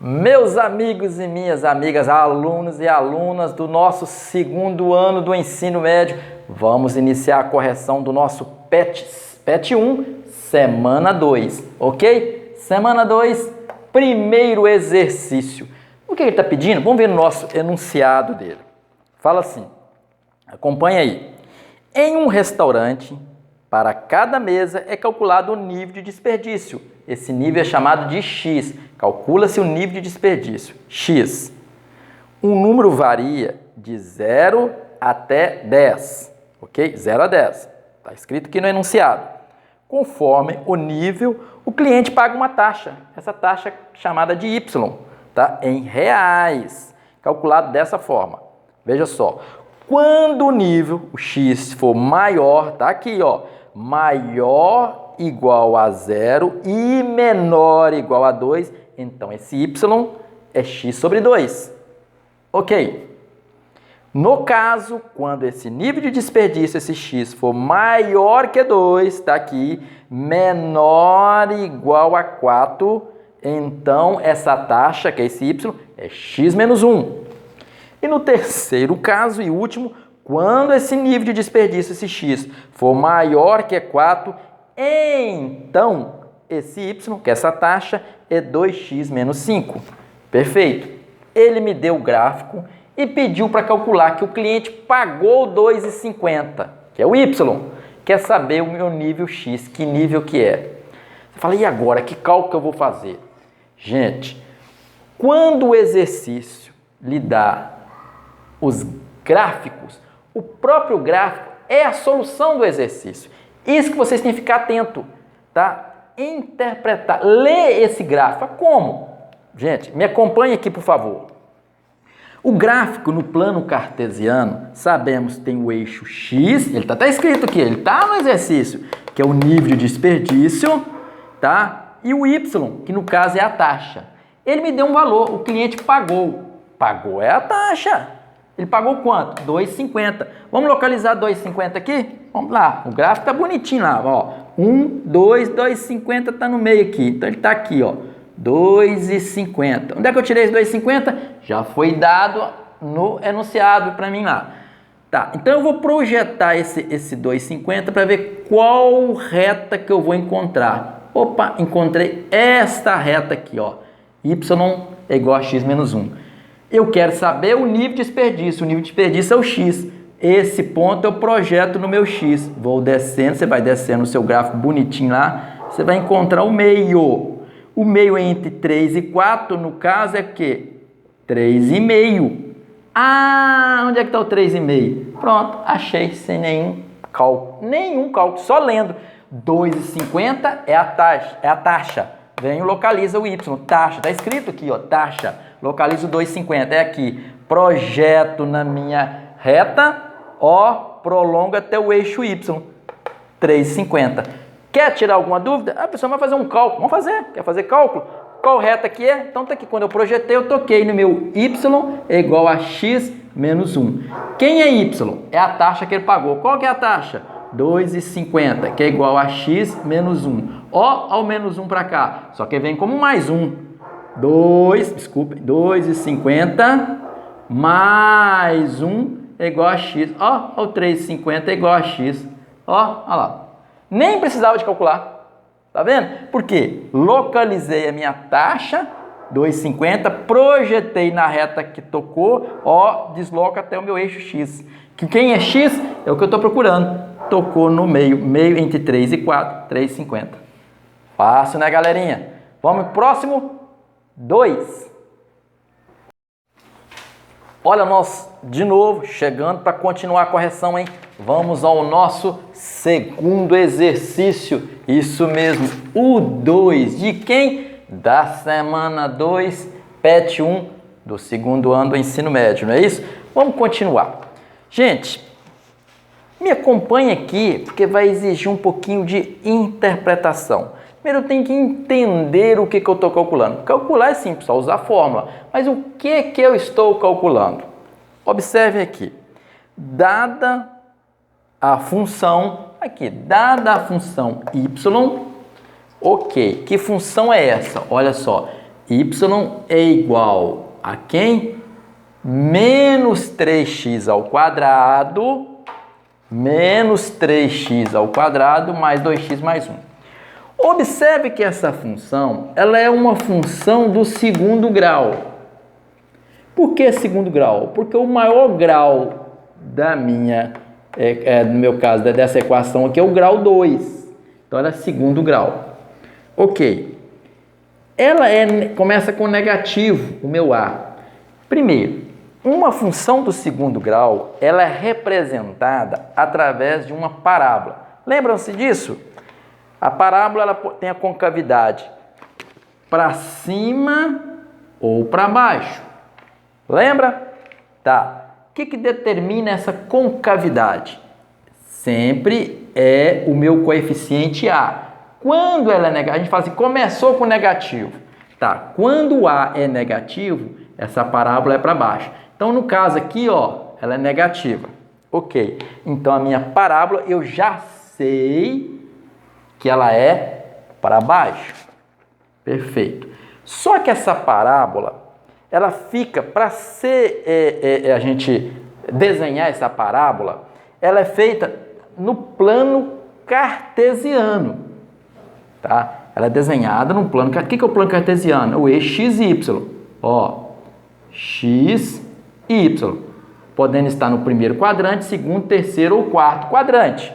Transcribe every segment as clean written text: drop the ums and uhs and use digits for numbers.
Meus amigos e minhas amigas, alunos e alunas do nosso segundo ano do ensino médio, vamos iniciar a correção do nosso PET 1, semana 2, ok? Semana 2, primeiro exercício. O que ele está pedindo? Vamos ver no nosso enunciado dele. Fala assim, acompanha aí. Em um restaurante, para cada mesa é calculado o nível de desperdício. Esse nível é chamado de X. Calcula-se o nível de desperdício, X. Um número varia de 0 até 10, ok? 0 a 10. Está escrito aqui no enunciado. Conforme o nível, o cliente paga uma taxa. Essa taxa é chamada de Y, tá? Em reais. Calculado dessa forma. Veja só. Quando o nível, o X, for maior, tá aqui, ó. Maior igual a 0 e menor igual a 2, então esse Y é X sobre 2. Ok. No caso, quando esse nível de desperdício, esse X, for maior que 2, tá aqui, menor igual a 4, então essa taxa, que é esse Y, é X menos 1. E no terceiro caso e último, quando esse nível de desperdício, esse X, for maior que 4, então esse Y, que é essa taxa, é 2x menos 5. Perfeito. Ele me deu o gráfico e pediu para calcular que o cliente pagou 2,50, que é o Y. Quer saber o meu nível X, que nível que é. Você fala, e agora, que cálculo que eu vou fazer? Gente, quando o exercício lhe dá os gráficos, o próprio gráfico é a solução do exercício. Isso que vocês têm que ficar atento, tá? Interpretar, ler esse gráfico. Como? Gente, me acompanhe aqui, por favor. O gráfico no plano cartesiano, sabemos que tem o eixo X, ele está escrito aqui, ele está no exercício, que é o nível de desperdício, tá? E o Y, que no caso é a taxa. Ele me deu um valor, o cliente pagou. Pagou é a taxa. Ele pagou quanto? 2,50. Vamos localizar 2,50 aqui? Vamos lá. O gráfico tá bonitinho lá, ó. 1, 2, 2,50 tá no meio aqui. Então ele tá aqui, ó. 2,50. Onde é que eu tirei esse 2,50? Já foi dado no enunciado para mim lá. Tá. Então eu vou projetar esse 2,50 para ver qual reta que eu vou encontrar. Opa, encontrei esta reta aqui, ó. Y é igual a x menos 1. Eu quero saber o nível de desperdício. O nível de desperdício é o X. Esse ponto eu projeto no meu X. Vou descendo, você vai descendo o seu gráfico bonitinho lá. Você vai encontrar o meio. O meio entre 3 e 4, no caso, é o quê? 3,5. Ah, onde é que está o 3,5? Pronto, achei sem nenhum cálculo. Nenhum cálculo, só lendo. 2,50 é a taxa. Venho, localiza o Y. Taxa, está escrito aqui, ó, taxa. Localizo 2,50, é aqui. Projeto na minha reta, ó, prolonga até o eixo Y, 3,50. Quer tirar alguma dúvida? A pessoa vai fazer um cálculo. Vamos fazer. Quer fazer cálculo? Qual reta que é? Então tá aqui, quando eu projetei, eu toquei no meu Y é igual a X menos 1. Quem é Y? É a taxa que ele pagou. Qual que é a taxa? 2,50, que é igual a X menos 1. Ó, ao menos 1 para cá. Só que vem como mais 1. 2,50 mais 1 é igual a X. Ó, o 3,50 é igual a X. Ó, olha lá. Nem precisava de calcular. Tá vendo? Por quê? Localizei a minha taxa, 2,50, projetei na reta que tocou, ó, desloca até o meu eixo X. Que quem é X é o que eu estou procurando. Tocou no meio entre 3 e 4, 3,50. Fácil, né, galerinha? Vamos pro próximo. 2. Olha nós de novo chegando para continuar a correção, hein? Vamos ao nosso segundo exercício. Isso mesmo, o 2. De quem? Da semana 2, PET 1 do segundo ano do ensino médio, não é isso? Vamos continuar. Gente, me acompanhe aqui porque vai exigir um pouquinho de interpretação. Primeiro eu tenho que entender o que eu estou calculando. Calcular é simples, só usar a fórmula. Mas o que eu estou calculando? Observe aqui. Dada a função, aqui, dada a função y, ok. Que função é essa? Olha só, y é igual a quem? Menos 3x ao quadrado, menos 3x ao quadrado mais 2x mais 1. Observe que essa função, ela é uma função do segundo grau. Por que segundo grau? Porque o maior grau da no meu caso, dessa equação aqui é o grau 2. Então, ela é segundo grau. Ok. Ela começa com negativo, o meu A. Primeiro, uma função do segundo grau, ela é representada através de uma parábola. Lembram-se disso? A parábola ela tem a concavidade para cima ou para baixo. Lembra? Tá. O que determina essa concavidade? Sempre é o meu coeficiente A. Quando ela é negativa, a gente fala assim, começou com negativo. Tá. Quando o A é negativo, essa parábola é para baixo. Então, no caso aqui, ó, ela é negativa. Ok. Então, a minha parábola, eu já sei que ela é para baixo. Perfeito. Só que essa parábola, ela fica, para a gente desenhar essa parábola, ela é feita no plano cartesiano, tá? Ela é desenhada no plano, o que é o plano cartesiano? O eixo x e y, ó, x e y, podendo estar no primeiro quadrante, segundo, terceiro ou quarto quadrante,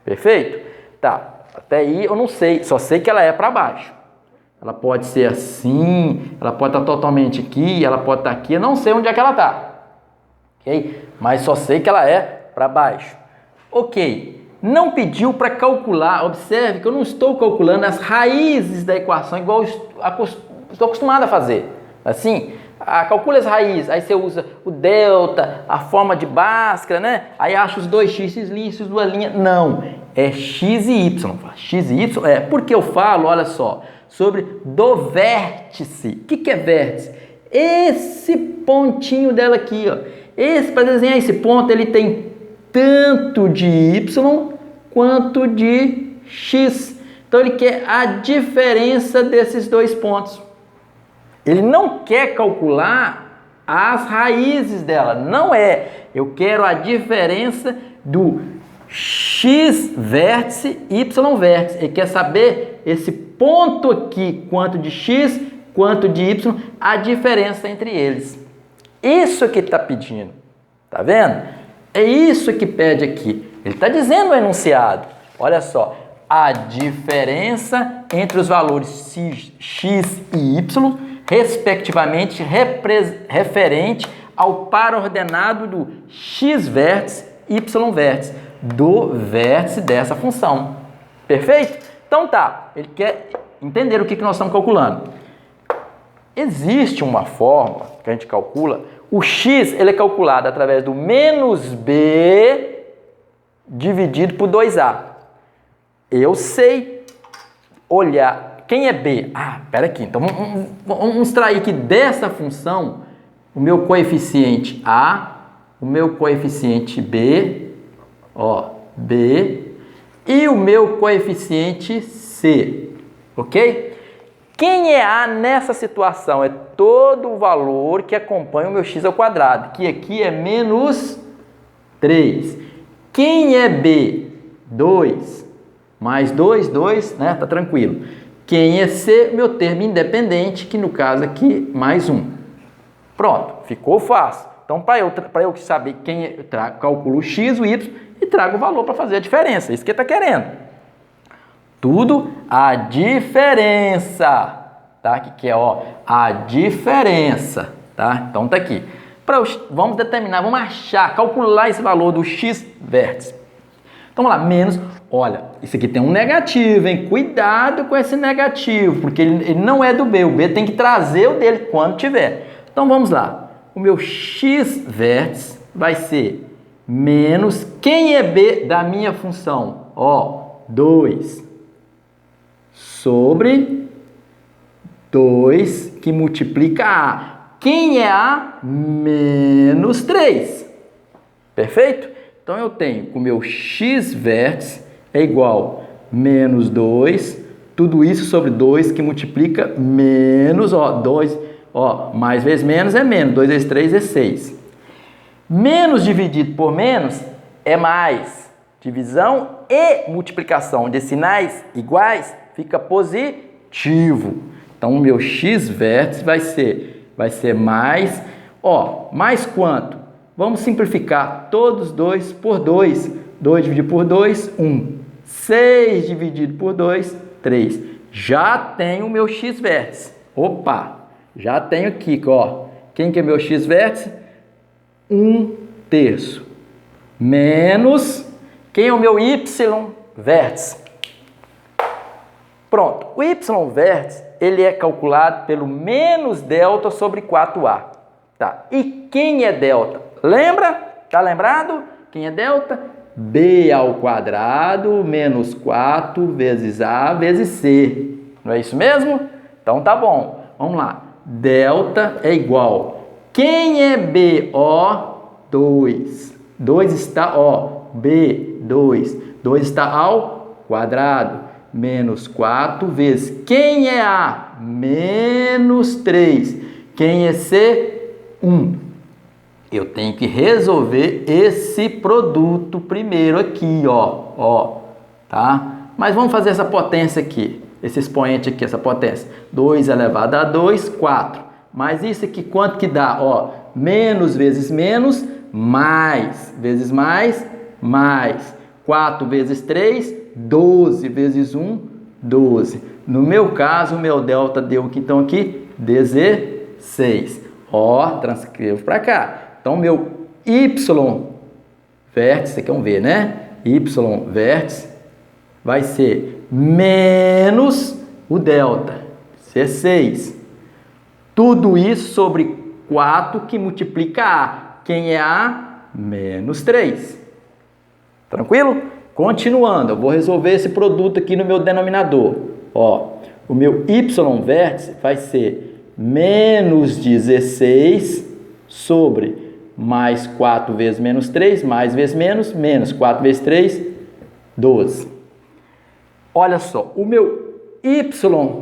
perfeito? Tá, até aí eu não sei, só sei que ela é para baixo. Ela pode ser assim, ela pode estar totalmente aqui, ela pode estar aqui, eu não sei onde é que ela está. Ok? Mas só sei que ela é para baixo. Ok. Não pediu para calcular, observe que eu não estou calculando as raízes da equação igual estou acostumado a fazer. Assim, calcula as raízes, aí você usa o delta, a forma de Bhaskara, né? Aí acha os dois x, duas linhas. Não, é x e y. X e y é porque eu falo, olha só, sobre do vértice. O que é vértice? Esse pontinho dela aqui, ó. Para desenhar esse ponto, ele tem tanto de y quanto de x. Então, ele quer a diferença desses dois pontos. Ele não quer calcular as raízes dela. Não é. Eu quero a diferença do x vértice, y vértice. Ele quer saber esse ponto aqui, quanto de x, quanto de y, a diferença entre eles. Isso que ele está pedindo. Tá vendo? É isso que pede aqui. Ele está dizendo no enunciado. Olha só. A diferença entre os valores x e y, respectivamente, referente ao par ordenado do x vértice, y vértice, do vértice dessa função. Perfeito? Então tá, ele quer entender o que nós estamos calculando. Existe uma fórmula que a gente calcula, o x ele é calculado através do menos b dividido por 2a. Eu sei olhar, quem é b? Pera aqui, então vamos extrair aqui dessa função o meu coeficiente a, o meu coeficiente b, ó, b, e o meu coeficiente c, ok? Quem é a nessa situação? É todo o valor que acompanha o meu x ao quadrado, que aqui é menos 3. Quem é b? 2. Mais 2, 2, né? Tá tranquilo. Quem é c? Meu termo independente, que no caso aqui, mais 1. Pronto, ficou fácil. Então, para eu saber quem é, calculo o x, o y e trago o valor para fazer a diferença. Isso que ele está querendo. Tudo a diferença, tá? Que é, ó, a diferença, tá? Então, tá aqui. Vamos determinar, vamos achar, calcular esse valor do x vértice. Então, vamos lá, menos, olha, isso aqui tem um negativo, hein? Cuidado com esse negativo, porque ele não é do b, o b tem que trazer o dele quando tiver. Então, vamos lá. O meu x vértice vai ser menos, quem é b da minha função? Ó, 2 sobre 2 que multiplica a. Quem é a? Menos 3. Perfeito? Então, eu tenho que o meu x vértice é igual a menos 2 Tudo isso sobre 2 que multiplica menos, ó, 2, ó, mais vezes menos é menos, 2 vezes 3 é 6. Menos dividido por menos é mais. Divisão e multiplicação de sinais iguais fica positivo. Então, o meu x vértice vai ser mais, ó, mais quanto? Vamos simplificar todos 2 por 2. 2 dividido por 2, 1. 6 dividido por 2, 3. Já tenho o meu x vértice. Opa, já tenho aqui, ó. Quem que é meu x vértice? 1/3. Menos, quem é o meu y vértice? Pronto, o y vértice, ele é calculado pelo menos delta sobre 4a. Tá, e quem é delta? Lembra? Tá lembrado? Quem é delta? B ao quadrado menos 4 vezes A vezes C. Não é isso mesmo? Então tá bom. Vamos lá. Delta é igual. Quem é B? Ó, 2. 2 está, ó, B, 2. 2 está ao quadrado. Menos 4 vezes. Quem é A? Menos 3. Quem é C? 1. Eu tenho que resolver esse produto primeiro aqui, ó, tá? Mas vamos fazer essa potência aqui, esse expoente aqui, essa potência. 2 elevado a 2, 4. Mas isso aqui quanto que dá? Ó, menos vezes menos, mais vezes mais, mais. 4 vezes 3, 12 vezes 1, 12. No meu caso, o meu delta deu aqui, então aqui, 16. Ó, transcrevo para cá. Então, meu y vértice, aqui é um V, né? Y vértice vai ser menos o delta, C6. Tudo isso sobre 4 que multiplica A. Quem é A? Menos 3. Tranquilo? Continuando, eu vou resolver esse produto aqui no meu denominador. Ó, o meu y vértice vai ser menos 16 sobre mais 4 vezes menos 3, mais vezes menos, menos 4 vezes 3, 12. Olha só, o meu y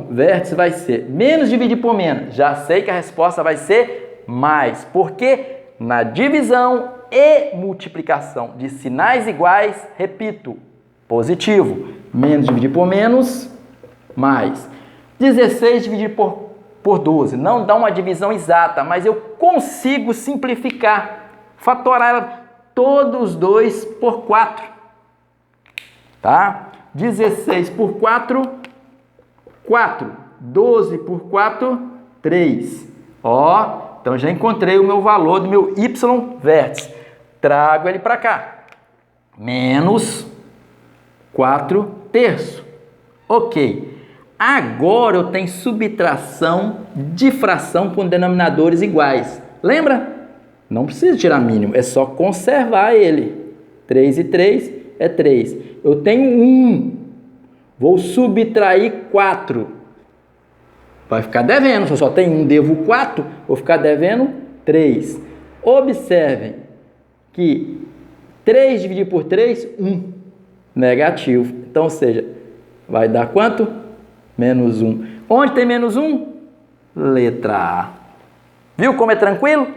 vértice vai ser menos dividido por menos. Já sei que a resposta vai ser mais, porque na divisão e multiplicação de sinais iguais, repito, positivo. Menos dividido por menos, mais. 16 dividido por 12. Não dá uma divisão exata, mas eu consigo simplificar. Fatorar todos os 2 por 4. Tá? 16 por 4, 4. 12 por 4, 3. Ó, então já encontrei o meu valor do meu y vértice. Trago ele para cá. Menos 4/3. Ok. Agora eu tenho subtração de fração com denominadores iguais. Lembra? Não precisa tirar mínimo, é só conservar ele. 3 e 3 é 3. Eu tenho 1. Vou subtrair 4. Vai ficar devendo. Se eu só tenho 1, devo 4, vou ficar devendo 3. Observem que 3 dividido por 3, 1. Negativo. Então, ou seja, vai dar quanto? Menos 1. Onde tem menos 1? Letra A. Viu como é tranquilo?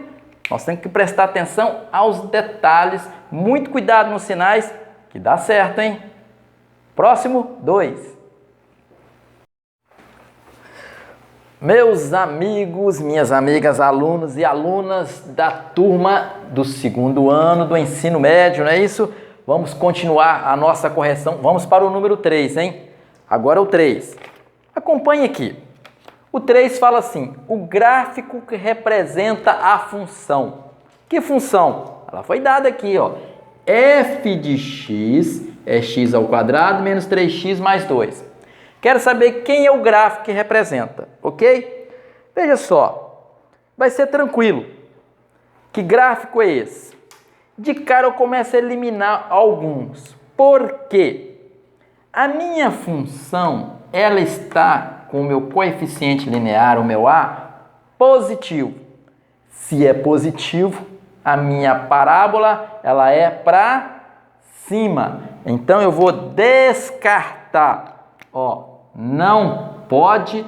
Nós temos que prestar atenção aos detalhes. Muito cuidado nos sinais, que dá certo, hein? Próximo, 2. Meus amigos, minhas amigas, alunos e alunas da turma do 2º ano do ensino médio, não é isso? Vamos continuar a nossa correção. Vamos para o número 3, hein? Agora o 3. Acompanhe aqui. O 3 fala assim, o gráfico que representa a função. Que função? Ela foi dada aqui, ó. F de x é x ao quadrado menos 3x mais 2. Quero saber quem é o gráfico que representa, ok? Veja só, vai ser tranquilo. Que gráfico é esse? De cara eu começo a eliminar alguns. Por quê? A minha função, ela está com o meu coeficiente linear, o meu A, positivo. Se é positivo, a minha parábola, ela é para cima. Então, eu vou descartar. Ó, não pode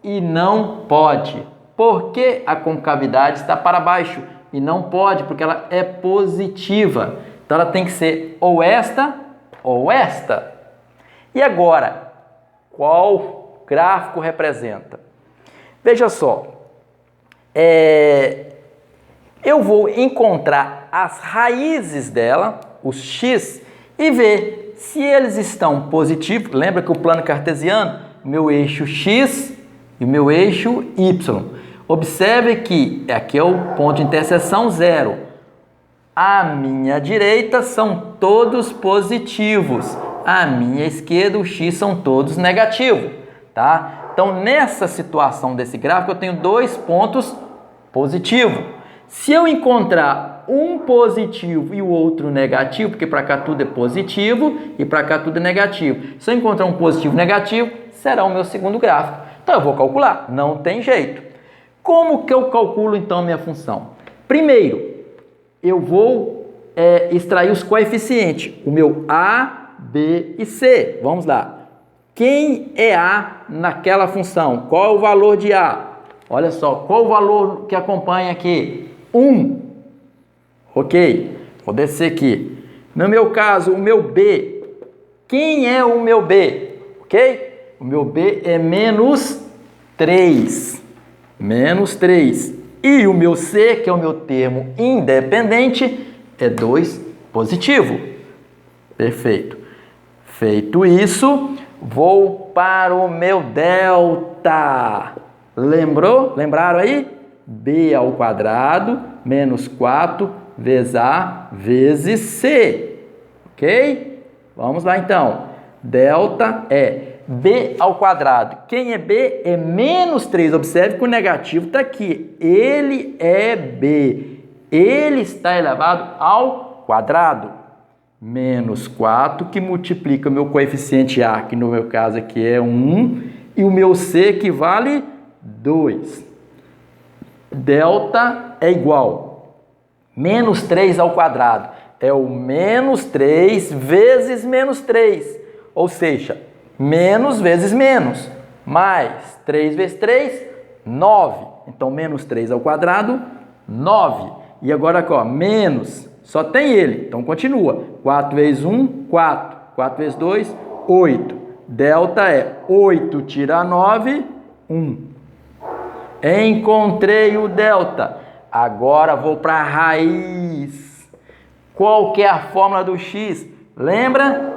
e não pode. Por que a concavidade está para baixo e não pode? Porque ela é positiva. Então ela tem que ser ou esta ou esta. E agora, qual gráfico representa? Veja só, eu vou encontrar as raízes dela, os x, e ver se eles estão positivos. Lembra que o plano cartesiano, meu eixo x e o meu eixo y. Observe que aqui é o ponto de interseção 0. À minha direita são todos positivos. À minha esquerda, o x são todos negativos, tá? Então, nessa situação desse gráfico, eu tenho dois pontos positivos. Se eu encontrar um positivo e o outro negativo, porque para cá tudo é positivo e para cá tudo é negativo. Se eu encontrar um positivo e negativo, será o meu segundo gráfico. Então, eu vou calcular. Não tem jeito. Como que eu calculo, então, a minha função? Primeiro, eu vou extrair os coeficientes. O meu A, B e C. Vamos lá. Quem é A naquela função? Qual é o valor de A? Olha só, qual o valor que acompanha aqui? 1. Ok, vou descer aqui. No meu caso, o meu B. Quem é o meu B? Ok? O meu B é menos 3. Menos 3. E o meu C, que é o meu termo independente, é 2 positivo. Perfeito. Feito isso, vou para o meu delta. Lembrou? Lembraram aí? B ao quadrado menos 4 vezes A vezes C. Ok? Vamos lá então. Delta é B ao quadrado. Quem é B? É menos 3. Observe que o negativo está aqui. Ele é B. Ele está elevado ao quadrado. Menos 4, que multiplica o meu coeficiente A, que no meu caso aqui é 1, e o meu C, que vale 2. Delta é igual. Menos 3 ao quadrado. É o menos 3 vezes menos 3. Ou seja, menos vezes menos. Mais 3 vezes 3, 9. Então, menos 3 ao quadrado, 9. E agora aqui, ó, menos, só tem ele. Então, continua. 4 vezes 1, 4. 4 vezes 2, 8. Delta é 8 tira 9, 1. Encontrei o delta. Agora vou para a raiz. Qual que é a fórmula do x? Lembra?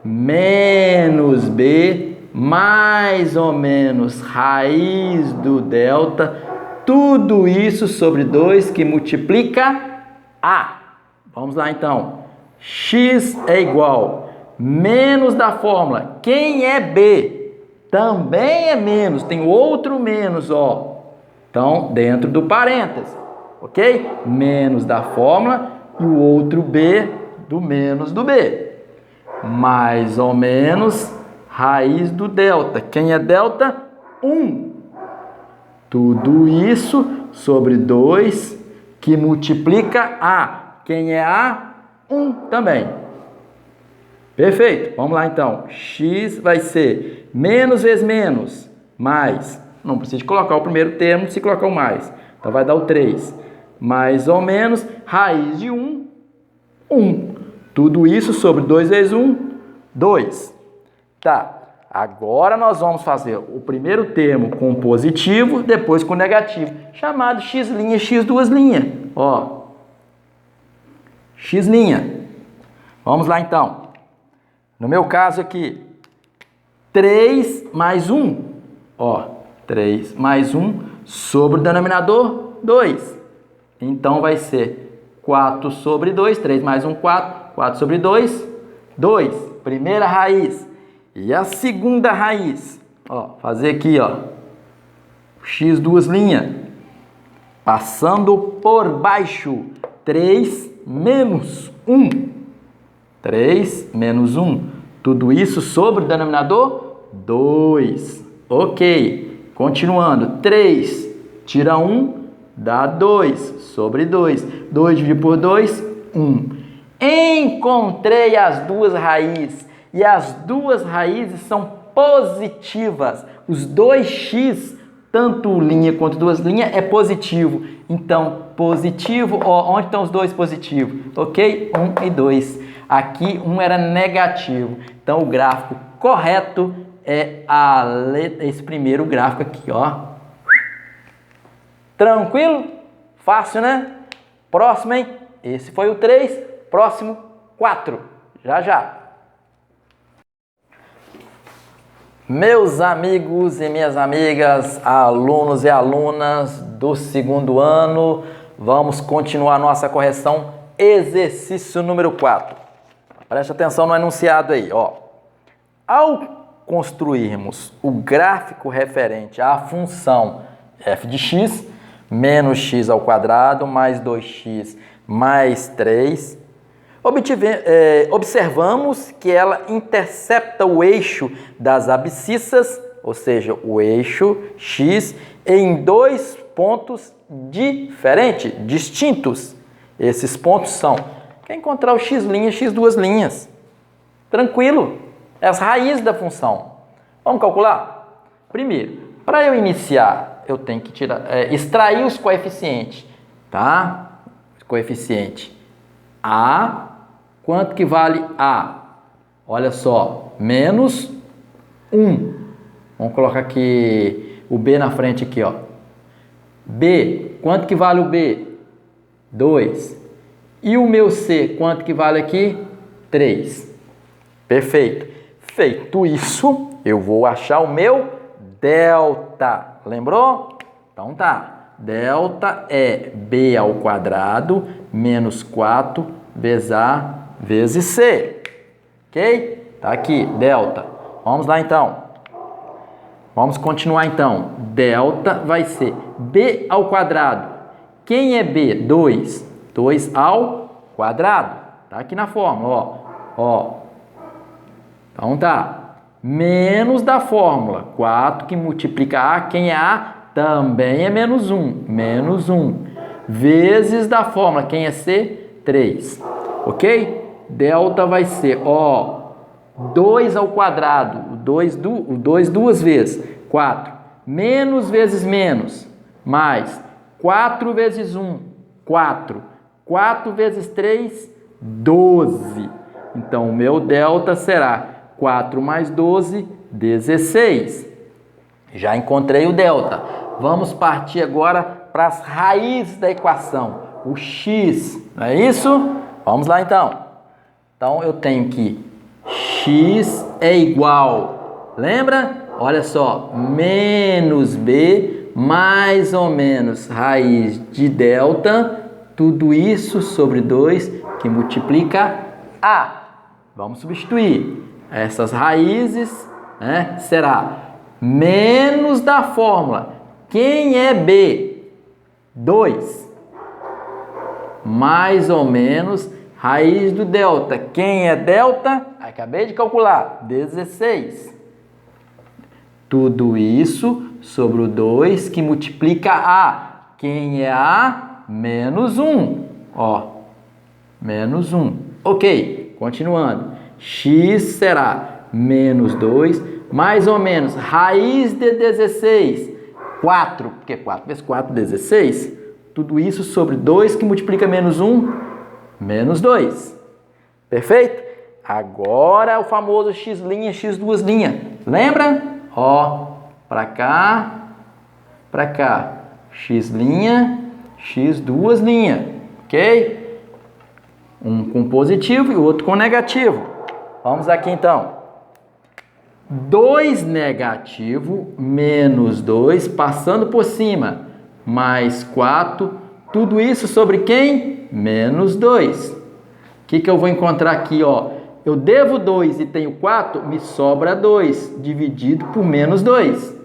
Menos b mais ou menos raiz do delta. Tudo isso sobre 2 que multiplica a. Vamos lá então. X é igual menos da fórmula. Quem é b? Também é menos. Tem outro menos, ó. Então, dentro do parênteses, ok? Menos da fórmula e o outro B do menos do B. Mais ou menos raiz do delta. Quem é delta? 1. Tudo isso sobre 2 que multiplica A. Quem é A? 1 também. Perfeito. Vamos lá então. X vai ser menos vezes menos, mais. Não precisa colocar o primeiro termo se colocar o mais. Então, vai dar o 3. Mais ou menos, raiz de 1, 1. Tudo isso sobre 2 vezes 1, 2. Tá. Agora, nós vamos fazer o primeiro termo com positivo, depois com negativo. Chamado x', x duas linhas. Ó. X'. Vamos lá, então. No meu caso aqui, 3 mais 1. Ó. 3 mais 1 sobre o denominador 2. Então, vai ser 4 sobre 2. 3 mais 1, 4. 4 sobre 2, 2. Primeira raiz. E a segunda raiz. Ó, fazer aqui, ó. X duas linhas. Passando por baixo. 3 menos 1. 3 menos 1. Tudo isso sobre o denominador 2. Ok. Continuando, 3 tira 1, dá 2 sobre 2. 2 dividido por 2, 1. Encontrei as duas raízes. E as duas raízes são positivas. Os 2x, tanto linha quanto duas linhas, é positivo. Então, positivo, ó, onde estão os dois positivos? Ok? 1 e 2. Aqui, 1 era negativo. Então, o gráfico correto é esse primeiro gráfico aqui, ó. Tranquilo? Fácil, né? Próximo, hein? Esse foi o 3. Próximo, 4. Já, já. Meus amigos e minhas amigas, alunos e alunas do segundo ano, vamos continuar nossa correção, exercício número 4. Preste atenção no enunciado aí, ó. Ao construirmos o gráfico referente à função f de x, menos x ao quadrado, mais 2x, mais 3, observamos que ela intercepta o eixo das abscissas, ou seja, o eixo x, em dois pontos diferentes, distintos. Esses pontos são, quer encontrar o x', x duas linhas. Tranquilo, é as raízes da função. Vamos calcular? Primeiro, para eu iniciar, eu tenho que extrair os coeficientes, tá? Coeficiente A, quanto que vale A? Olha só, menos 1. Vamos colocar aqui o B na frente aqui, ó. B, quanto que vale o B? 2. E o meu C, quanto que vale aqui? 3. Perfeito. Feito isso, eu vou achar o meu delta. Lembrou? Então tá. Delta é B ao quadrado menos 4 vezes A vezes C. Ok? Tá aqui, delta. Vamos lá então. Vamos continuar então. Delta vai ser B ao quadrado. Quem é B? 2. 2 ao quadrado. Tá aqui na fórmula, ó. Então tá. Menos da fórmula. 4 que multiplica A. Quem é A? Também é menos 1. Menos 1. Vezes da fórmula. Quem é C? 3. Ok? Delta vai ser, ó, 2 ao quadrado. O 2 duas vezes. 4. Menos vezes menos. Mais 4 vezes 1. 4. 4 vezes 3, 12. Então, o meu delta será 4 mais 12, 16. Já encontrei o delta. Vamos partir agora para as raízes da equação. O x, não é isso? Vamos lá então. Então, eu tenho que x é igual, lembra? Olha só, menos b mais ou menos raiz de delta, tudo isso sobre 2 que multiplica a. Vamos substituir. Essas raízes, né, será menos da fórmula. Quem é B? 2. Mais ou menos raiz do delta. Quem é delta? Acabei de calcular. 16. Tudo isso sobre o 2 que multiplica A. Quem é A? Menos 1. Ó, menos 1. Ok, continuando. X será menos 2, mais ou menos, raiz de 16, 4, porque 4 vezes 4, 16. Tudo isso sobre 2 que multiplica menos 1, menos 2. Perfeito? Agora o famoso x', x duas linhas. Lembra? Ó, para cá, x', x duas linhas. Ok? Um com positivo e o outro com negativo. Vamos aqui então. 2 negativo menos 2 passando por cima, mais 4, tudo isso sobre quem? Menos 2. O que eu vou encontrar aqui, ó? Eu devo 2 e tenho 4, me sobra 2, dividido por menos 2. Isso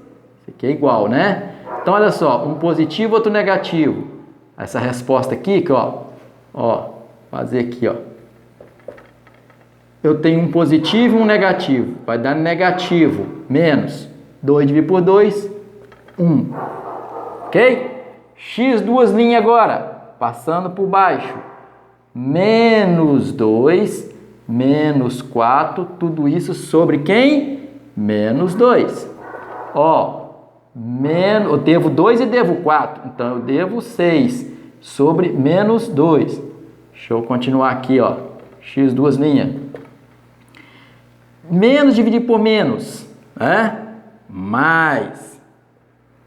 aqui é igual, né? Então, olha só, um positivo, outro negativo. Essa resposta aqui, que fazer aqui, ó. Eu tenho um positivo e um negativo. Vai dar negativo, menos 2 dividido por 2, 1. Ok? X duas linhas agora, passando por baixo. Menos 2, menos 4, tudo isso sobre quem? menos 2. Ó, eu devo 2 e devo 4, então eu devo 6 sobre menos 2. Deixa eu continuar aqui, ó, x duas linhas. Menos dividir por menos, né? Mais.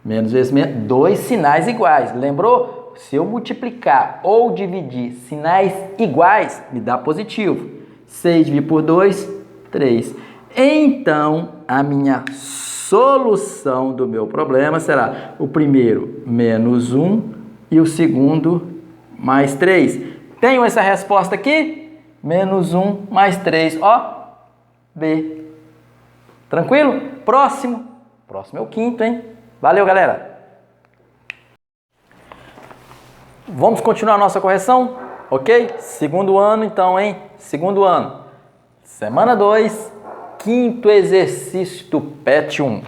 Menos vezes menos, dois sinais iguais. Lembrou? Se eu multiplicar ou dividir sinais iguais, me dá positivo. 6 dividido por 2, 3. Então, a minha solução do meu problema será o primeiro, menos 1, e o segundo, mais 3. Tenho essa resposta aqui? Menos 1 mais 3, ó, B. Tranquilo? Próximo. Próximo é o quinto, hein? Valeu, galera. Vamos continuar a nossa correção? Ok? Segundo ano, então, hein? Segundo ano. Semana 2, quinto exercício do PET 1.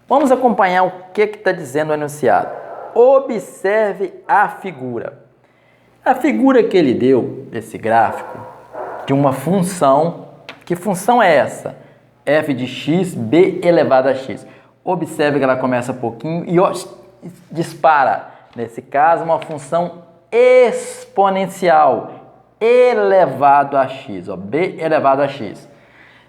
Vamos acompanhar o que está dizendo o enunciado. Observe a figura. A figura que ele deu, desse gráfico, de uma função. Que função é essa? F de x, b elevado a x. Observe que ela começa pouquinho e ó, dispara. Nesse caso, uma função exponencial elevado a x. Ó, b elevado a x.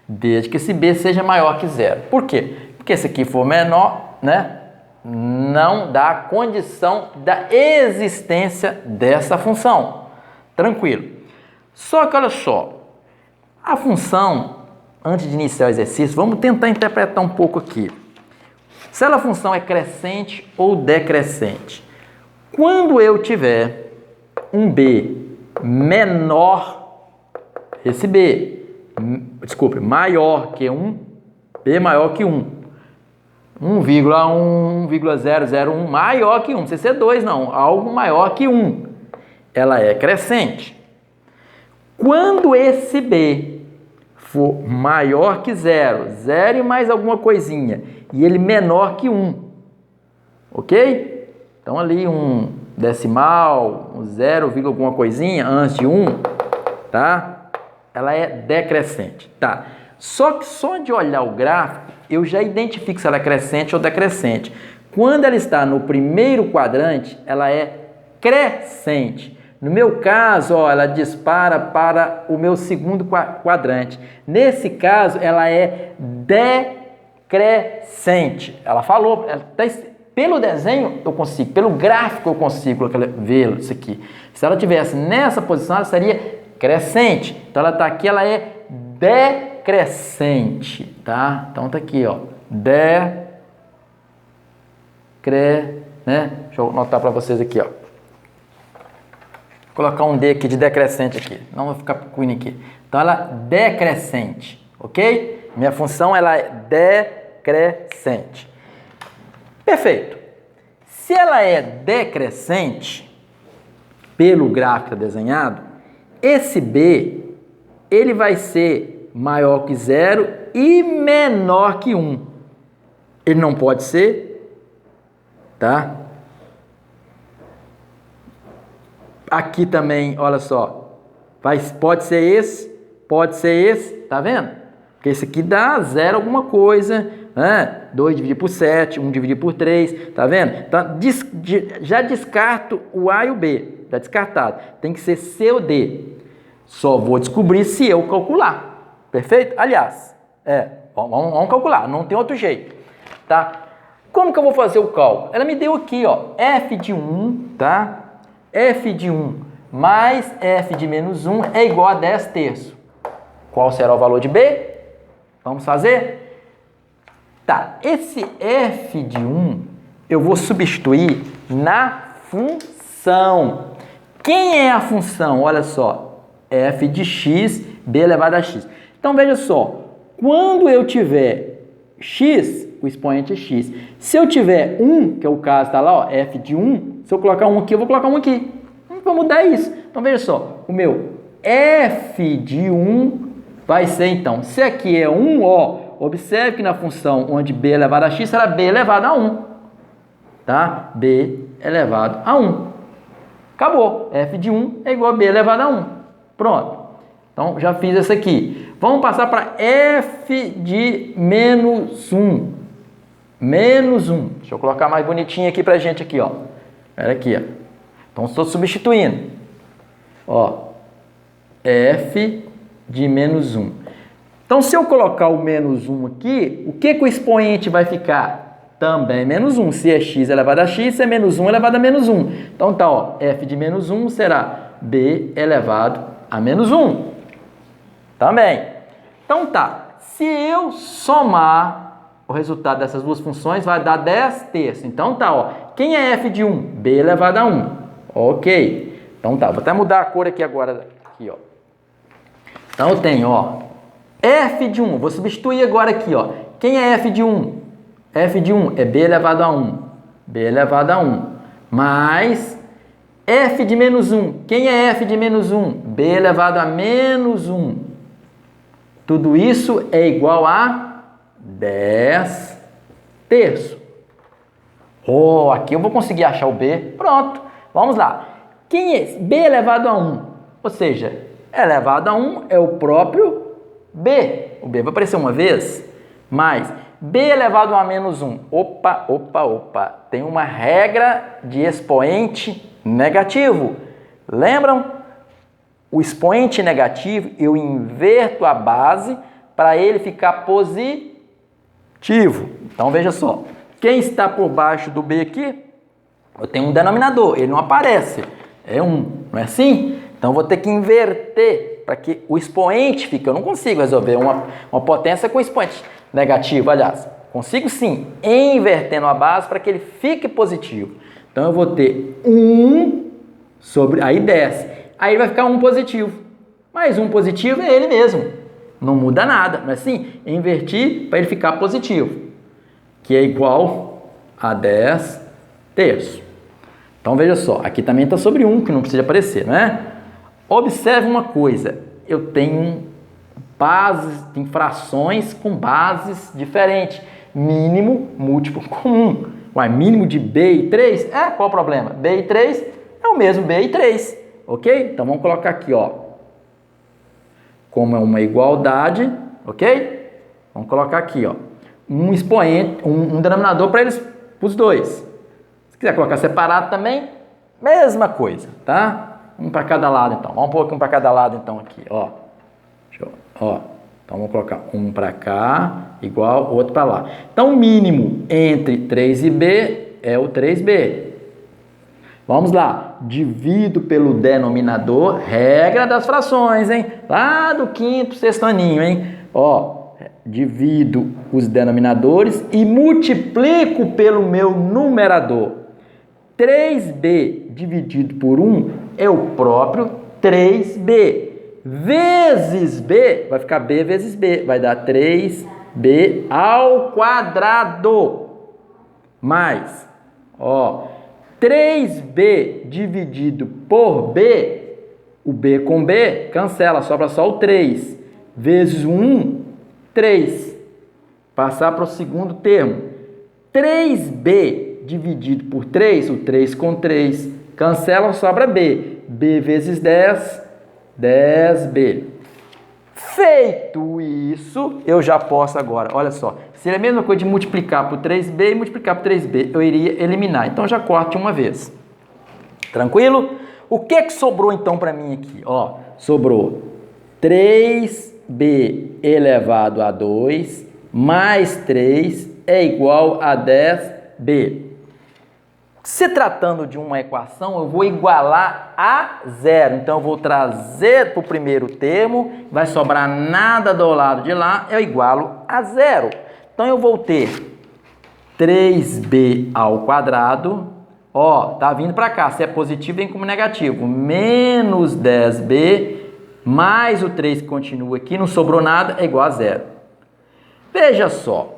Desde que esse b seja maior que zero. Por quê? Porque se aqui for menor, né, não dá a condição da existência dessa função. Tranquilo. Só que olha só. A função, antes de iniciar o exercício, vamos tentar interpretar um pouco aqui. Se a função é crescente ou decrescente. Quando eu tiver um b menor, esse b, desculpe, maior que 1, b maior que 1, 1,1, 1,001 maior que 1, não precisa ser 2 não, algo maior que 1, ela é crescente. Quando esse b for maior que 0, 0 e mais alguma coisinha, e ele menor que 1, ok? Então ali um decimal, um 0, alguma coisinha antes de 1, tá? Ela é decrescente, tá? Só que só de olhar o gráfico, eu já identifico se ela é crescente ou decrescente. Quando ela está no primeiro quadrante, ela é crescente. No meu caso, ó, ela dispara para o meu segundo quadrante. Nesse caso, ela é decrescente. Ela falou, pelo desenho eu consigo, pelo gráfico eu consigo ver isso aqui. Se ela tivesse nessa posição, ela seria crescente. Então ela está aqui, ela é decrescente, tá? Então tá aqui, ó, né? Deixa eu anotar para vocês aqui, ó. Vou colocar um D aqui de decrescente aqui, não vai ficar pequeno aqui. Então ela é decrescente, ok? Minha função ela é decrescente. Perfeito. Se ela é decrescente, pelo gráfico desenhado, esse B, ele vai ser maior que 0 e menor que 1. Ele não pode ser, tá? Aqui também, olha só, pode ser esse, tá vendo? Porque esse aqui dá 0 alguma coisa, né? 2 dividido por 7, 1 dividido por 3, tá vendo? Então, já descarto o A e o B, tá descartado. Tem que ser C ou D. Só vou descobrir se eu calcular, perfeito? Aliás, vamos calcular, não tem outro jeito, tá? Como que eu vou fazer o cálculo? Ela me deu aqui, ó, f de 1, tá? F de 1 mais f de menos 1 é igual a 10 terços. Qual será o valor de B? Vamos fazer? Tá, esse f de 1 eu vou substituir na função. Quem é a função? Olha só, f de x, b elevado a x. Então veja só, quando eu tiver x, o expoente é x. Se eu tiver 1, que é o caso, tá lá, ó, f de 1, se eu colocar 1 aqui, eu vou colocar 1 aqui. Não vou mudar isso. Então, veja só, o meu f de 1 vai ser, então, se aqui é 1, ó, observe que na função onde b elevado a x será b elevado a 1. Tá? b elevado a 1. Acabou. f de 1 é igual a b elevado a 1. Pronto. Então, já fiz essa aqui. Vamos passar para f de menos 1. Menos 1. Deixa eu colocar mais bonitinho aqui pra gente aqui, ó. Espera aqui, ó. Então, estou substituindo. Ó, f de menos 1. Então, se eu colocar o menos 1 aqui, o que o expoente vai ficar? Também menos 1. Se é x elevado a x, é menos 1 elevado a menos 1. Então, tá, ó, f de menos 1 será b elevado a menos 1. Também. Então, tá. Se eu somar o resultado dessas duas funções, vai dar 10 terços. Então, tá, ó. Quem é f de 1? b elevado a 1. Ok. Então, tá. Vou até mudar a cor aqui agora. Aqui, ó. Então, eu tenho, ó, f de 1. Vou substituir agora aqui, ó. Quem é f de 1? F de 1 é b elevado a 1. b elevado a 1. Mais f de menos 1. Quem é f de menos 1? b elevado a menos 1. Tudo isso é igual a 10 terços. Oh, aqui eu vou conseguir achar o b. Pronto. Vamos lá. Quem é esse? b elevado a 1. Ou seja, elevado a 1 é o próprio b. O b vai aparecer uma vez. Mais b elevado a menos 1. Opa. Tem uma regra de expoente negativo. Lembram? O expoente negativo, eu inverto a base para ele ficar positivo. Então, veja só. Quem está por baixo do b aqui, eu tenho um denominador. Ele não aparece. É 1. Não é assim? Então, eu vou ter que inverter para que o expoente fique. Eu não consigo resolver uma potência com expoente negativo, aliás. Consigo sim, invertendo a base para que ele fique positivo. Então, eu vou ter 1 sobre... Aí desce. Aí vai ficar 1 positivo. Mas 1 positivo é ele mesmo. Não muda nada. Não é assim? Inverti para ele ficar positivo. Que é igual a 10 terços. Então, veja só. Aqui também está sobre 1, que não precisa aparecer, não é? Observe uma coisa. Eu tenho bases, tem frações com bases diferentes. Mínimo, múltiplo com 1. Ué, mínimo de b e 3? Qual o problema? b e 3 é o mesmo b e 3. Ok? Então, vamos colocar aqui, ó. Como é uma igualdade, ok? Vamos colocar aqui, ó. Um expoente, um denominador para eles, os dois. Se quiser colocar separado também, mesma coisa, tá? Um para cada lado, então. Vamos pôr um para cada lado, então, aqui, ó. Ó. Então, vamos colocar um para cá, igual, outro para lá. Então, o mínimo entre 3 e b é o 3b. Vamos lá, divido pelo denominador, regra das frações, hein? Lá do 5º, 6º aninho, hein? Ó, divido os denominadores e multiplico pelo meu numerador. 3b dividido por 1 é o próprio 3b. Vezes b, vai ficar b vezes b, vai dar 3b ao quadrado. Mais, ó... 3b dividido por b, o b com b cancela, sobra só o 3. Vezes 1, 3. Passar para o segundo termo. 3b dividido por 3, o 3 com 3, cancela, sobra b. b vezes 10, 10b. Feito isso, eu já posso agora, olha só, seria a mesma coisa de multiplicar por 3b e multiplicar por 3b, eu iria eliminar, então já corte uma vez. Tranquilo? O que sobrou então para mim aqui? Ó, sobrou 3b elevado a 2 mais 3 é igual a 10b. Se tratando de uma equação, eu vou igualar a zero. Então, eu vou trazer para o primeiro termo, vai sobrar nada do lado de lá, eu igualo a zero. Então, eu vou ter 3b ao quadrado, ó, tá vindo para cá, se é positivo, vem como negativo, menos 10b, mais o 3 que continua aqui, não sobrou nada, é igual a zero. Veja só.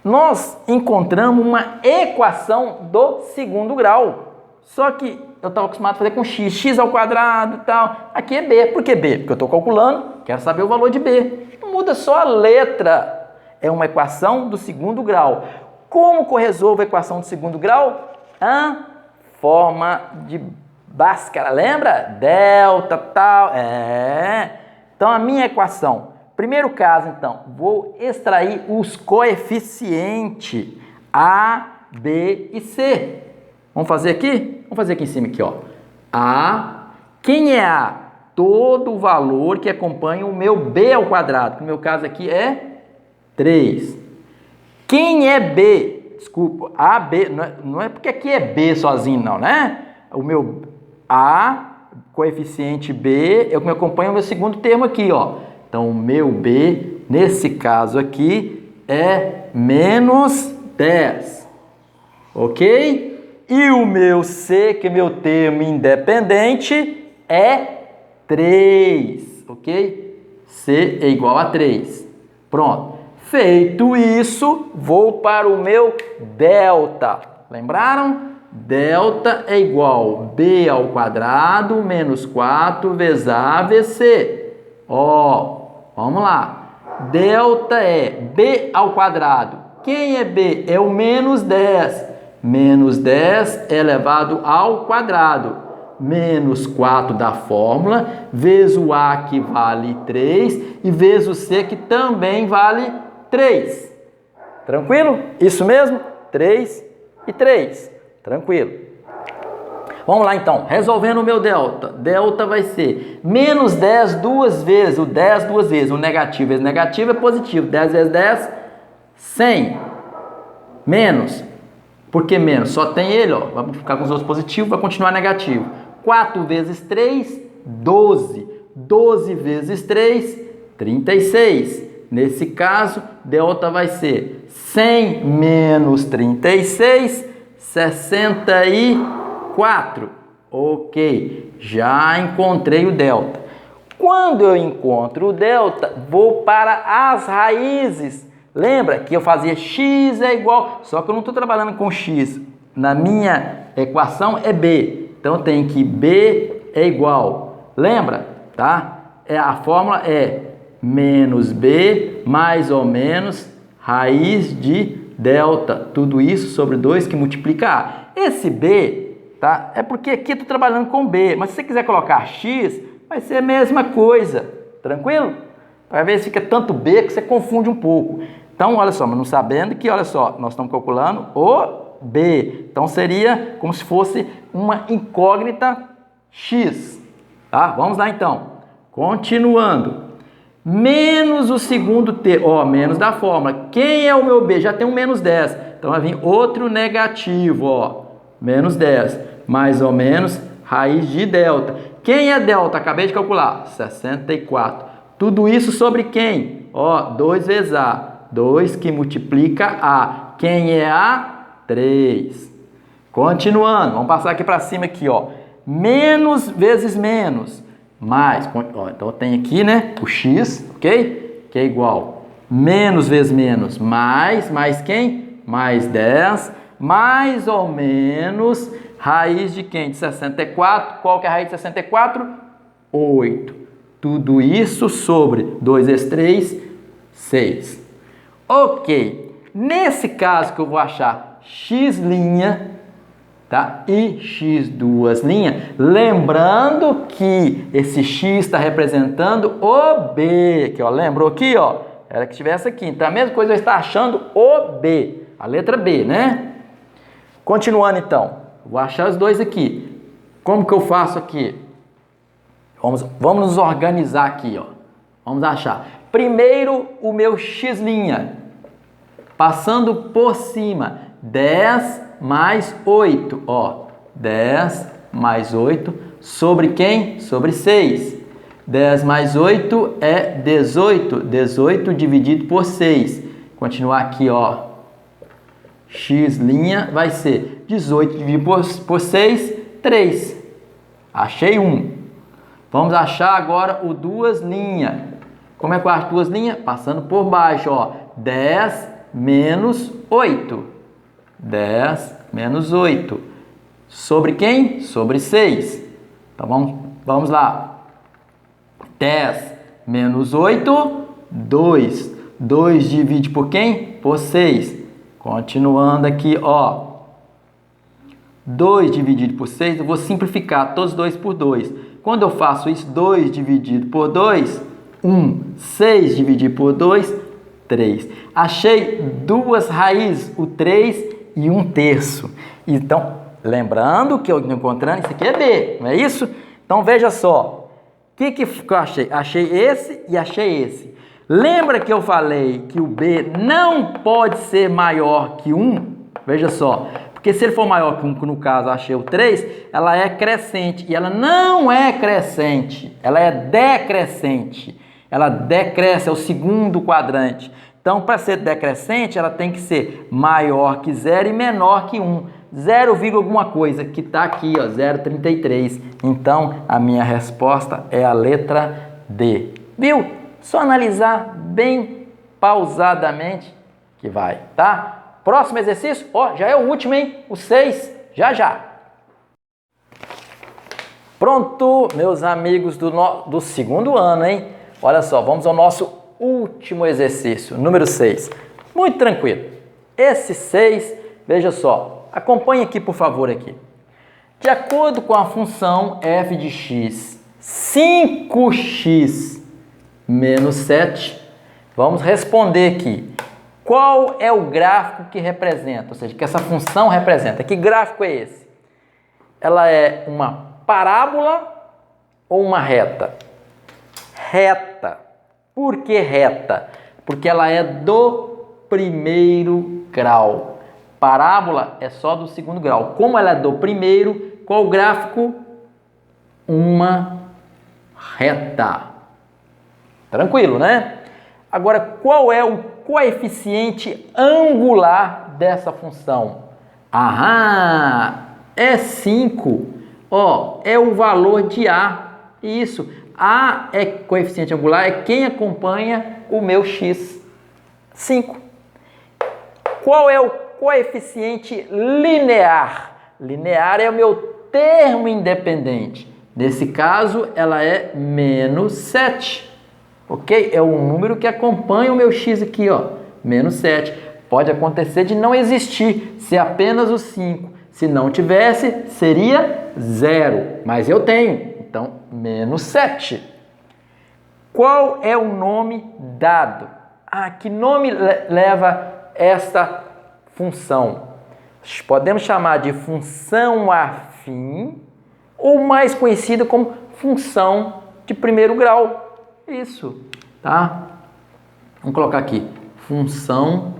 Nós encontramos uma equação do segundo grau. Só que eu estava acostumado a fazer com x, x ao quadrado e tal. Aqui é b. Por que b? Porque eu estou calculando, quero saber o valor de b. Não muda só a letra. É uma equação do segundo grau. Como que eu resolvo a equação do segundo grau? Forma de Bhaskara, lembra? Delta, tal. Então, a minha equação, primeiro caso, então, vou extrair os coeficientes A, B e C. Vamos fazer aqui? Vamos fazer aqui em cima, aqui, ó. A, quem é A? Todo o valor que acompanha o meu B ao quadrado, que no meu caso aqui é 3. Quem é B? Desculpa, AB, não é porque aqui é B sozinho não, né? O meu A, coeficiente B, é o que me acompanha o meu segundo termo aqui, ó. Então, o meu B, nesse caso aqui, é menos 10. Ok? E o meu C, que é meu termo independente, é 3, ok? C é igual a 3. Pronto. Feito isso, vou para o meu delta. Lembraram? Delta é igual B ao quadrado menos 4 vezes A vezes C. Ó, vamos lá. Delta é B ao quadrado. Quem é B? É o menos 10. Menos 10 elevado ao quadrado. Menos 4 da fórmula, vezes o A que vale 3 e vezes o C que também vale 3. Tranquilo? Isso mesmo? 3 e 3. Tranquilo. Vamos lá então, resolvendo o meu delta. Delta vai ser menos 10 duas vezes, o 10 duas vezes. O negativo vezes negativo é positivo. 10 vezes 10, 100. Menos. Por que menos? Só tem ele, ó. Vai ficar com os outros positivos, vai continuar negativo. 4 vezes 3, 12. 12 vezes 3, 36. Nesse caso, delta vai ser 100 menos 36, 64. Ok, já encontrei o delta. Quando eu encontro o delta, vou para as raízes. Lembra que eu fazia x é igual, só que eu não estou trabalhando com x. Na minha equação é b. Então tem que b é igual. Lembra? Tá? A fórmula é menos b mais ou menos raiz de delta. Tudo isso sobre 2 que multiplica a. Esse b, tá? É porque aqui eu estou trabalhando com b. Mas se você quiser colocar x, vai ser a mesma coisa. Tranquilo? Às vezes fica tanto b que você confunde um pouco. Então, olha só, mas não sabendo que, olha só, nós estamos calculando o B. Então, seria como se fosse uma incógnita X. Tá? Vamos lá, então. Continuando. Menos o segundo termo, ó, menos da fórmula. Quem é o meu B? Já tem um menos 10. Então, vai vir outro negativo, ó. Menos 10. Mais ou menos raiz de delta. Quem é delta? Acabei de calcular. 64. Tudo isso sobre quem? Ó, 2 vezes A. 2 que multiplica A. Quem é A? 3. Continuando, vamos passar aqui para cima aqui, ó. Menos vezes menos, mais. Ó, então eu tenho aqui, né, o x, ok? Que é igual menos vezes menos, mais quem? Mais 10, mais ou menos raiz de quem? De 64. Qual que é a raiz de 64? 8. Tudo isso sobre 2 vezes 3, 6. Ok, nesse caso que eu vou achar x', tá? E x duas linhas, lembrando que esse x está representando o B, que ó, lembrou aqui, ó, era que tivesse aqui. Então a mesma coisa eu estou achando o B, a letra B, né? Continuando então, vou achar os dois aqui. Como que eu faço aqui? Vamos nos organizar aqui, ó. Vamos achar. Primeiro o meu x'. Passando por cima, 10 mais 8, ó, 10 mais 8, sobre quem? Sobre 6. 10 mais 8 é 18, 18 dividido por 6. Continuar aqui, ó, x' vai ser 18 dividido por 6, 3. Achei 1. Vamos achar agora o duas linhas. Como é que eu acho duas linhas? Passando por baixo, ó, 10 menos 8. 10 menos 8. Sobre quem? Sobre 6. Então, vamos lá. 10 menos 8, 2. 2 divide por quem? Por 6. Continuando aqui, ó. 2 dividido por 6, eu vou simplificar todos 2 por 2. Quando eu faço isso, 2 dividido por 2, 1. 6 dividido por 2, 3. Achei duas raízes, o 3 e 1/3. Então, lembrando que eu estou encontrando, isso aqui é B, não é isso? Então, veja só. O que eu achei? Achei esse e achei esse. Lembra que eu falei que o B não pode ser maior que 1? Veja só. Porque se ele for maior que 1, que no caso eu achei o 3, ela é crescente. E ela não é crescente, ela é decrescente. Ela decresce, é o segundo quadrante. Então, para ser decrescente, ela tem que ser maior que 0 e menor que 1. 0, alguma coisa, que está aqui, ó, 0,33. Então, a minha resposta é a letra D. Viu? Só analisar bem pausadamente que vai, tá? Próximo exercício, ó, já é o último, hein? O 6, já. Pronto, meus amigos do segundo ano, hein? Olha só, vamos ao nosso último exercício, número 6. Muito tranquilo. Esse 6, veja só, acompanhe aqui, por favor, aqui. De acordo com a função f de x, 5x menos 7, vamos responder aqui. Qual é o gráfico que representa? Ou seja, que essa função representa. Que gráfico é esse? Ela é uma parábola ou uma reta? Reta. Por que reta? Porque ela é do primeiro grau. Parábola é só do segundo grau. Como ela é do primeiro, qual o gráfico? Uma reta. Tranquilo, né? Agora, qual é o coeficiente angular dessa função? É 5. Ó, é o valor de A. Isso. A é coeficiente angular, é quem acompanha o meu x. 5. Qual é o coeficiente linear? Linear é o meu termo independente. Nesse caso, ela é menos 7. Ok? É o número que acompanha o meu x aqui, ó. Menos 7. Pode acontecer de não existir, ser apenas o 5. Se não tivesse, seria 0. Mas eu tenho. Então, menos 7. Qual é o nome dado? Que nome leva esta função? Podemos chamar de função afim ou mais conhecida como função de primeiro grau. Isso, tá? Vamos colocar aqui, função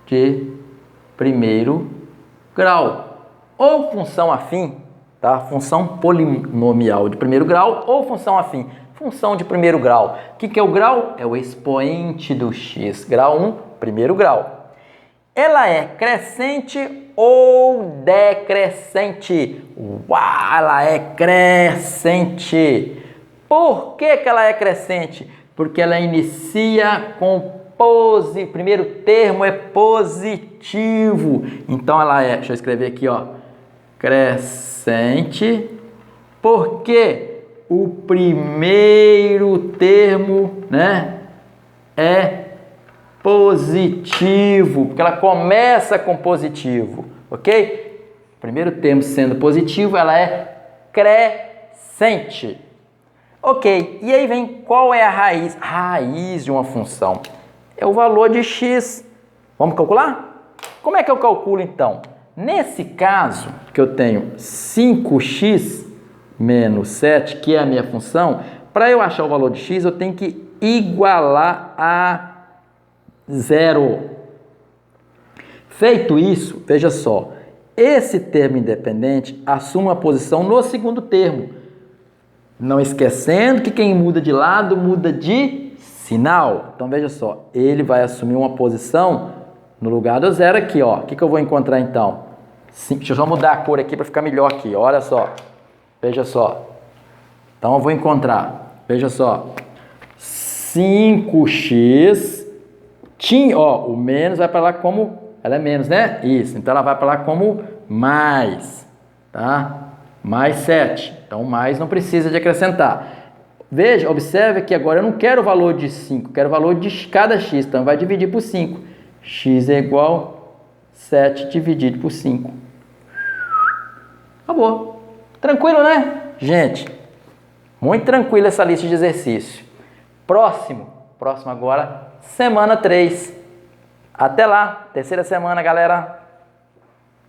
de primeiro grau ou função afim, tá? Função polinomial de primeiro grau ou função afim. Função de primeiro grau. O que é o grau? É o expoente do x. Grau 1, primeiro grau. Ela é crescente ou decrescente? Ela é crescente. Por que ela é crescente? Porque ela inicia com primeiro termo é positivo. Então ela é, deixa eu escrever aqui, ó, crescente, porque o primeiro termo, né, é positivo, porque ela começa com positivo, ok? Primeiro termo sendo positivo, ela é crescente. Ok, e aí vem qual é a raiz? Raiz de uma função é o valor de x. Vamos calcular? Como é que eu calculo então? Nesse caso, que eu tenho 5x menos 7, que é a minha função, para eu achar o valor de x, eu tenho que igualar a 0. Feito isso, veja só, esse termo independente assume uma posição no segundo termo. Não esquecendo que quem muda de lado muda de sinal. Então, veja só, ele vai assumir uma posição no lugar do 0 aqui, ó. O que eu vou encontrar então? Deixa eu só mudar a cor aqui para ficar melhor aqui, olha só. Veja só. Então, eu vou encontrar, veja só, 5x, ó, o menos vai para lá como, ela é menos, né? Isso, então ela vai para lá como mais, tá? Mais 7. Então, mais não precisa de acrescentar. Veja, observe que agora eu não quero o valor de 5, quero o valor de cada x. Então, vai dividir por 5. X é igual a 7 dividido por 5. Acabou. Tranquilo, né? Gente, muito tranquilo essa lista de exercício. Próximo agora, semana 3. Até lá, terceira semana, galera.